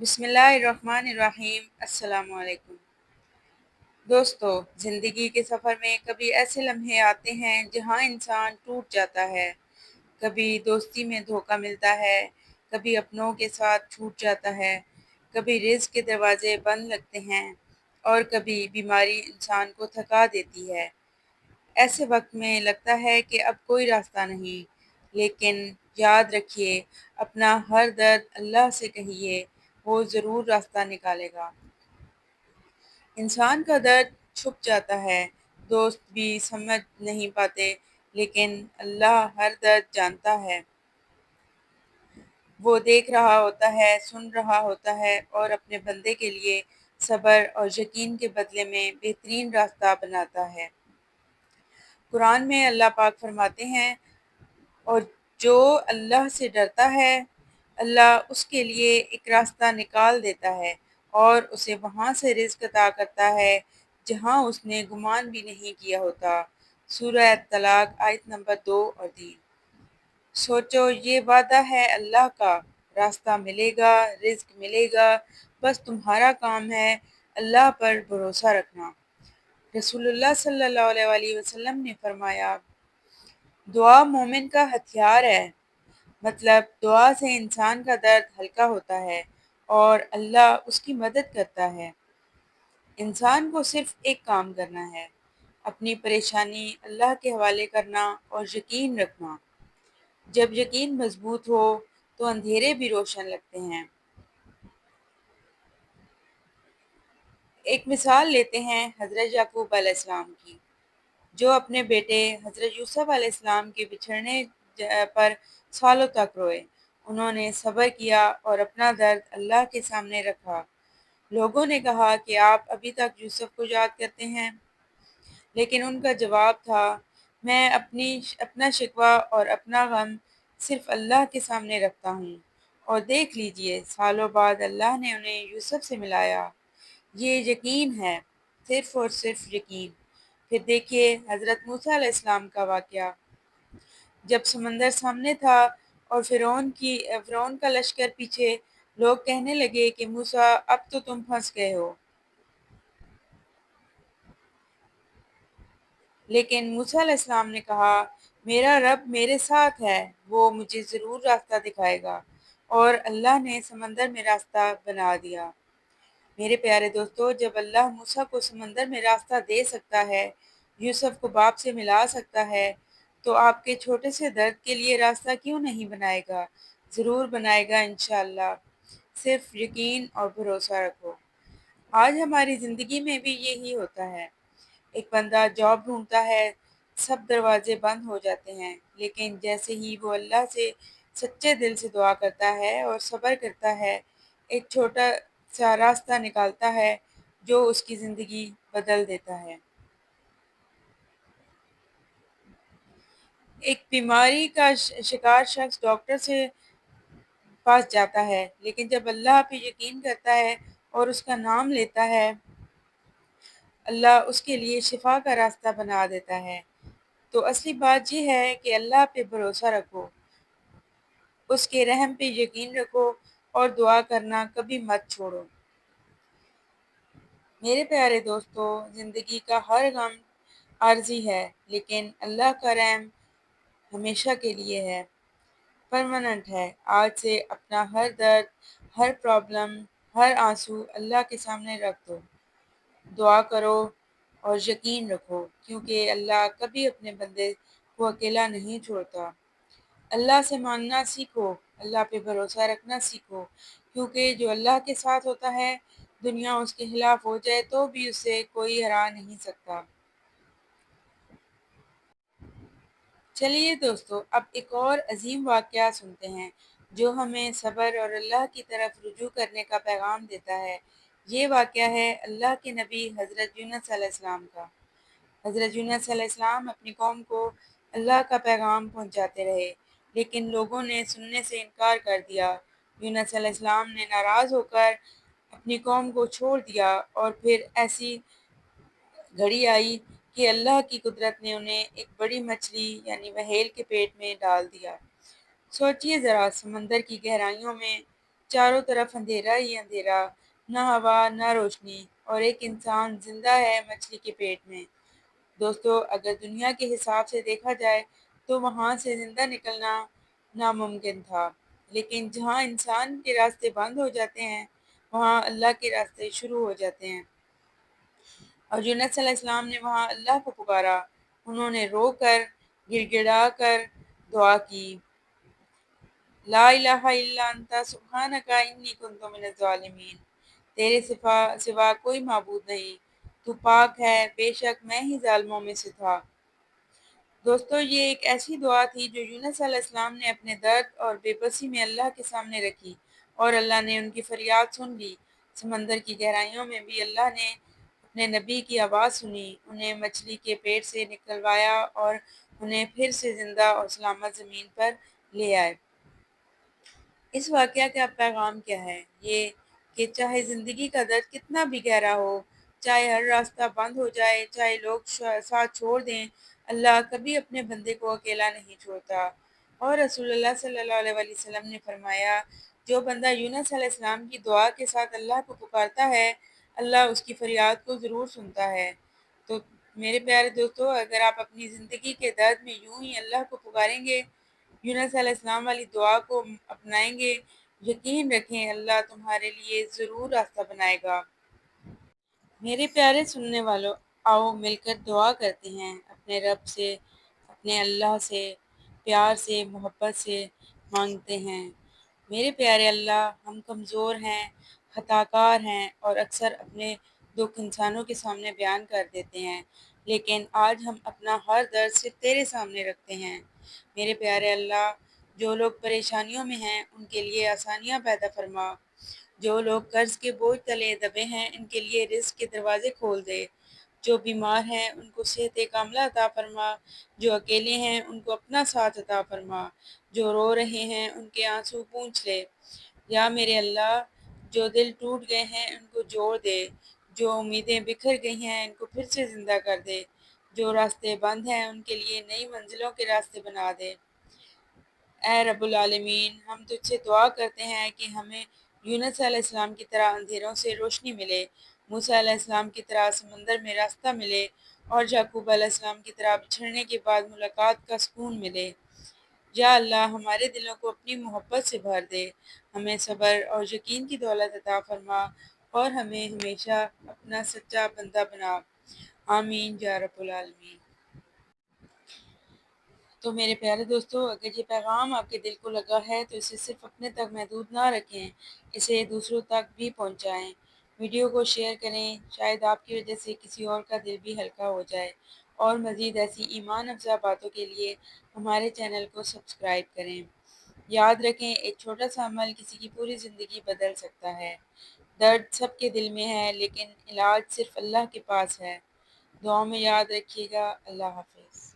بسم اللہ الرحمن الرحیم۔ السلام علیکم دوستو، زندگی کے سفر میں کبھی ایسے لمحے آتے ہیں جہاں انسان ٹوٹ جاتا ہے۔ کبھی دوستی میں دھوکہ ملتا ہے، کبھی اپنوں کے ساتھ چھوٹ جاتا ہے، کبھی رزق کے دروازے بند لگتے ہیں اور کبھی بیماری انسان کو تھکا دیتی ہے۔ ایسے وقت میں لگتا ہے کہ اب کوئی راستہ نہیں، لیکن یاد رکھیے، اپنا ہر درد اللہ سے کہیے، وہ ضرور راستہ نکالے گا۔ انسان کا درد چھپ جاتا ہے، دوست بھی سمجھ نہیں پاتے، لیکن اللہ ہر درد جانتا ہے۔ وہ دیکھ رہا ہوتا ہے، سن رہا ہوتا ہے اور اپنے بندے کے لیے صبر اور یقین کے بدلے میں بہترین راستہ بناتا ہے۔ قرآن میں اللہ پاک فرماتے ہیں، اور جو اللہ سے ڈرتا ہے، اللہ اس کے لیے ایک راستہ نکال دیتا ہے اور اسے وہاں سے رزق عطا کرتا ہے جہاں اس نے گمان بھی نہیں کیا ہوتا۔ سورہ طلاق آیت نمبر 2 اور 3۔ سوچو، یہ وعدہ ہے اللہ کا، راستہ ملے گا، رزق ملے گا، بس تمہارا کام ہے اللہ پر بھروسہ رکھنا۔ رسول اللہ صلی اللہ علیہ وآلہ وسلم نے فرمایا، دعا مومن کا ہتھیار ہے۔ مطلب دعا سے انسان کا درد ہلکا ہوتا ہے اور اللہ اس کی مدد کرتا ہے۔ انسان کو صرف ایک کام کرنا ہے، اپنی پریشانی اللہ کے حوالے کرنا اور یقین رکھنا۔ جب یقین مضبوط ہو تو اندھیرے بھی روشن لگتے ہیں۔ ایک مثال لیتے ہیں حضرت یعقوب علیہ السلام کی، جو اپنے بیٹے حضرت یوسف علیہ السلام کے بچھڑنے پر سالوں تک روئے۔ انہوں نے صبر کیا اور اپنا درد اللہ کے سامنے رکھا۔ لوگوں نے کہا کہ آپ ابھی تک یوسف کو یاد کرتے ہیں، لیکن ان کا جواب تھا، میں اپنا شکوہ اور اپنا غم صرف اللہ کے سامنے رکھتا ہوں، اور دیکھ لیجئے سالوں بعد اللہ نے انہیں یوسف سے ملایا۔ یہ یقین ہے، صرف اور صرف یقین۔ پھر دیکھیے حضرت موسیٰ علیہ السلام کا واقعہ، جب سمندر سامنے تھا اور فرعون کا لشکر پیچھے، لوگ کہنے لگے کہ موسیٰ اب تو تم پھنس گئے ہو، لیکن موسیٰ علیہ السلام نے کہا، میرا رب میرے ساتھ ہے، وہ مجھے ضرور راستہ دکھائے گا، اور اللہ نے سمندر میں راستہ بنا دیا۔ میرے پیارے دوستو، جب اللہ موسیٰ کو سمندر میں راستہ دے سکتا ہے، یوسف کو باپ سے ملا سکتا ہے، تو آپ کے چھوٹے سے درد کے لیے راستہ کیوں نہیں بنائے گا؟ ضرور بنائے گا انشاءاللہ۔ صرف یقین اور بھروسہ رکھو۔ آج ہماری زندگی میں بھی یہی ہوتا ہے۔ ایک بندہ جاب ڈھونڈتا ہے، سب دروازے بند ہو جاتے ہیں، لیکن جیسے ہی وہ اللہ سے سچے دل سے دعا کرتا ہے اور صبر کرتا ہے، ایک چھوٹا سا راستہ نکالتا ہے جو اس کی زندگی بدل دیتا ہے۔ ایک بیماری کا شکار شخص ڈاکٹر سے پاس جاتا ہے، لیکن جب اللہ پہ یقین کرتا ہے اور اس کا نام لیتا ہے، اللہ اس کے لیے شفا کا راستہ بنا دیتا ہے۔ تو اصلی بات یہ ہے کہ اللہ پہ بھروسہ رکھو، اس کے رحم پہ یقین رکھو، اور دعا کرنا کبھی مت چھوڑو۔ میرے پیارے دوستو، زندگی کا ہر غم عارضی ہے، لیکن اللہ کا رحم ہمیشہ کے لیے ہے، پرماننٹ ہے۔ آج سے اپنا ہر درد، ہر پرابلم، ہر آنسو اللہ کے سامنے رکھ دو، دعا کرو اور یقین رکھو، کیونکہ اللہ کبھی اپنے بندے کو اکیلا نہیں چھوڑتا۔ اللہ سے مانگنا سیکھو، اللہ پہ بھروسہ رکھنا سیکھو، کیونکہ جو اللہ کے ساتھ ہوتا ہے، دنیا اس کے خلاف ہو جائے تو بھی اسے کوئی ہرا نہیں سکتا۔ چلیے دوستو، اب ایک اور عظیم واقعہ سنتے ہیں جو ہمیں صبر اور اللہ کی طرف رجوع کرنے کا پیغام دیتا ہے۔ یہ واقعہ ہے اللہ کے نبی حضرت یونس علیہ السلام کا۔ حضرت یونس علیہ السلام اپنی قوم کو اللہ کا پیغام پہنچاتے رہے، لیکن لوگوں نے سننے سے انکار کر دیا۔ یونس علیہ السلام نے ناراض ہو کر اپنی قوم کو چھوڑ دیا، اور پھر ایسی گھڑی آئی کہ اللہ کی قدرت نے انہیں ایک بڑی مچھلی یعنی وہیل کے پیٹ میں ڈال دیا۔ سوچئے ذرا، سمندر کی گہرائیوں میں چاروں طرف اندھیرا ہی اندھیرا، نہ ہوا نہ روشنی، اور ایک انسان زندہ ہے مچھلی کے پیٹ میں۔ دوستو، اگر دنیا کے حساب سے دیکھا جائے تو وہاں سے زندہ نکلنا ناممکن تھا، لیکن جہاں انسان کے راستے بند ہو جاتے ہیں وہاں اللہ کے راستے شروع ہو جاتے ہیں۔ اور یونس علیہ السلام نے وہاں اللہ کو پکارا، انہوں نے رو کر گڑ گڑا کر دعا کی، لا الہ الا انت سبحانک انی کنت من الظالمین، تیرے سوا کوئی معبود نہیں، تو پاک ہے، بے شک میں ہی ظالموں میں سے تھا۔ دوستو، یہ ایک ایسی دعا تھی جو یونس علیہ السلام نے اپنے درد اور بے بسی میں اللہ کے سامنے رکھی، اور اللہ نے ان کی فریاد سن لی۔ سمندر کی گہرائیوں میں بھی اللہ نے اپنے نبی کی آواز سنی، انہیں مچھلی کے پیٹ سے نکلوایا اور انہیں پھر سے زندہ اور سلامت زمین پر لے آئے۔ اس واقعہ کا پیغام کیا ہے؟ یہ کہ چاہے زندگی کا درد کتنا بھی گہرا ہو، چاہے ہر راستہ بند ہو جائے، چاہے لوگ ساتھ چھوڑ دیں، اللہ کبھی اپنے بندے کو اکیلا نہیں چھوڑتا۔ اور رسول اللہ صلی اللہ علیہ وسلم نے فرمایا، جو بندہ یونس علیہ السلام کی دعا کے ساتھ اللہ کو پکارتا ہے، اللہ اس کی فریاد کو ضرور سنتا ہے۔ تو میرے پیارے دوستو، اگر آپ اپنی زندگی کے درد میں یوں ہی اللہ کو پکاریں گے، یونس علیہ السلام والی دعا کو اپنائیں گے، یقین رکھیں اللہ تمہارے لیے ضرور راستہ بنائے گا۔ میرے پیارے سننے والوں، آؤ مل کر دعا کرتے ہیں، اپنے رب سے، اپنے اللہ سے پیار سے، محبت سے مانگتے ہیں۔ میرے پیارے اللہ، ہم کمزور ہیں، خطا کار ہیں، اور اکثر اپنے دکھ انسانوں کے سامنے بیان کر دیتے ہیں، لیکن آج ہم اپنا ہر درد صرف تیرے سامنے رکھتے ہیں۔ میرے پیارے اللہ، جو لوگ پریشانیوں میں ہیں ان کے لیے آسانیاں پیدا فرما، جو لوگ قرض کے بوجھ تلے دبے ہیں ان کے لیے رزق کے دروازے کھول دے، جو بیمار ہیں ان کو صحت کاملہ عطا فرما، جو اکیلے ہیں ان کو اپنا ساتھ عطا فرما، جو رو رہے ہیں ان کے آنسو پونچھ لے۔ یا میرے اللہ، جو دل ٹوٹ گئے ہیں ان کو جوڑ دے، جو امیدیں بکھر گئی ہیں ان کو پھر سے زندہ کر دے، جو راستے بند ہیں ان کے لیے نئی منزلوں کے راستے بنا دے۔ اے رب العالمین، ہم تجھ سے دعا کرتے ہیں کہ ہمیں یونس علیہ السلام کی طرح اندھیروں سے روشنی ملے، موسیٰ علیہ السلام کی طرح سمندر میں راستہ ملے، اور یعقوب علیہ السلام کی طرح بچھڑنے کے بعد ملاقات کا سکون ملے۔ یا اللہ، ہمارے دلوں کو اپنی محبت سے بھر دے، ہمیں صبر اور یقین کی دولت عطا فرما، اور ہمیں ہمیشہ اپنا سچا بندہ بنا۔ آمین یا رب العالمین۔ تو میرے پیارے دوستو، اگر یہ پیغام آپ کے دل کو لگا ہے تو اسے صرف اپنے تک محدود نہ رکھیں، اسے دوسروں تک بھی پہنچائیں۔ ویڈیو کو شیئر کریں، شاید آپ کی وجہ سے کسی اور کا دل بھی ہلکا ہو جائے۔ اور مزید ایسی ایمان افزا باتوں کے لیے ہمارے چینل کو سبسکرائب کریں۔ یاد رکھیں، ایک چھوٹا سا عمل کسی کی پوری زندگی بدل سکتا ہے۔ درد سب کے دل میں ہے، لیکن علاج صرف اللہ کے پاس ہے۔ دعاؤں میں یاد رکھیے گا۔ اللہ حافظ۔